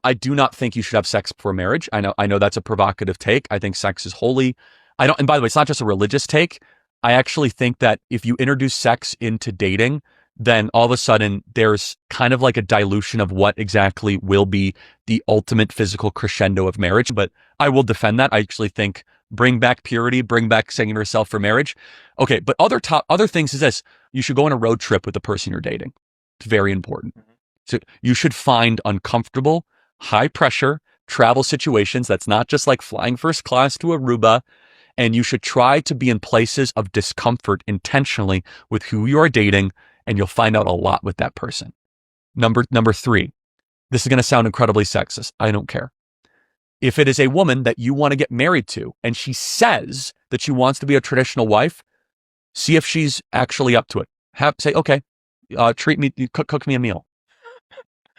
I do not think you should have sex before marriage. I know that's a provocative take. I think sex is holy. And by the way, it's not just a religious take. I actually think that if you introduce sex into dating, then all of a sudden there's kind of like a dilution of what exactly will be the ultimate physical crescendo of marriage. But I will defend that. I actually think bring back purity, bring back saving yourself for marriage. Okay, but other things is this: you should go on a road trip with the person you're dating. It's very important. So you should find uncomfortable, high pressure travel situations. That's not just like flying first class to Aruba. And you should try to be in places of discomfort intentionally with who you are dating, and you'll find out a lot with that person. Number 3, this is going to sound incredibly sexist. I don't care. If it is a woman that you want to get married to, and she says that she wants to be a traditional wife, see if she's actually up to it. Say, okay, treat me, cook me a meal.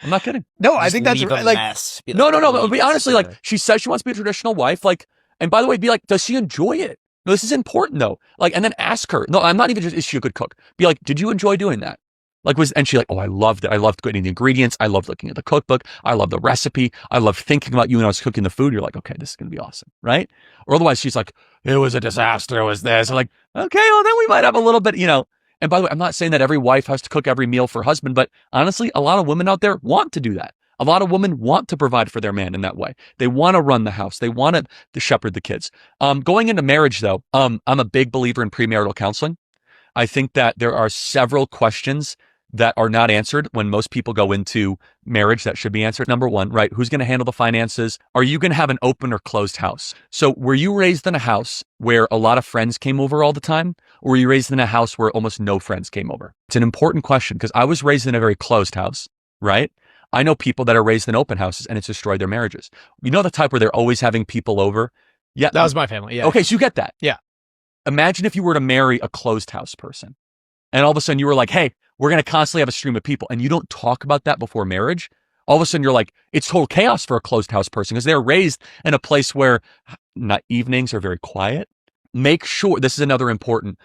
I'm not kidding. No, I think that's like, mess. No. But honestly, like, she says she wants to be a traditional wife, like, and by the way, be like, does she enjoy it? No, this is important though. Like, and then ask her. No, I'm not even just, is she a good cook? Be like, did you enjoy doing that? Like, and she like, oh, I loved it. I loved getting the ingredients. I loved looking at the cookbook. I love the recipe. I love thinking about you when I was cooking the food. You're like, okay, this is going to be awesome. Right? Or otherwise she's like, it was a disaster. It was this. I'm like, okay, well then we might have a little bit, and by the way, I'm not saying that every wife has to cook every meal for husband, but honestly, a lot of women out there want to do that. A lot of women want to provide for their man in that way. They want to run the house. They want to shepherd the kids. Going into marriage, though, I'm a big believer in premarital counseling. I think that there are several questions that are not answered when most people go into marriage that should be answered. Number 1, right? Who's going to handle the finances? Are you going to have an open or closed house? So were you raised in a house where a lot of friends came over all the time? Or were you raised in a house where almost no friends came over? It's an important question because I was raised in a very closed house, right? I know people that are raised in open houses and it's destroyed their marriages. You know the type where they're always having people over? Yeah. That was my family, yeah. Okay, so you get that. Yeah. Imagine if you were to marry a closed house person and all of a sudden you were like, hey, we're going to constantly have a stream of people, and you don't talk about that before marriage. All of a sudden you're like, it's total chaos for a closed house person because they're raised in a place where evenings are very quiet. Make sure, this is another important,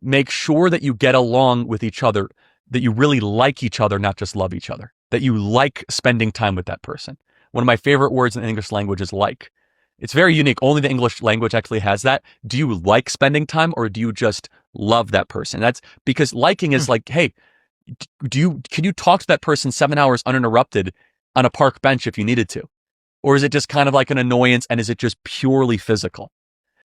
make sure that you get along with each other, that you really like each other, not just love each other, that you like spending time with that person. One of my favorite words in the English language is like. It's very unique. Only the English language actually has that. Do you like spending time or do you just love that person? That's because liking is like, hey, can you talk to that person 7 hours uninterrupted on a park bench if you needed to? Or is it just kind of like an annoyance and is it just purely physical?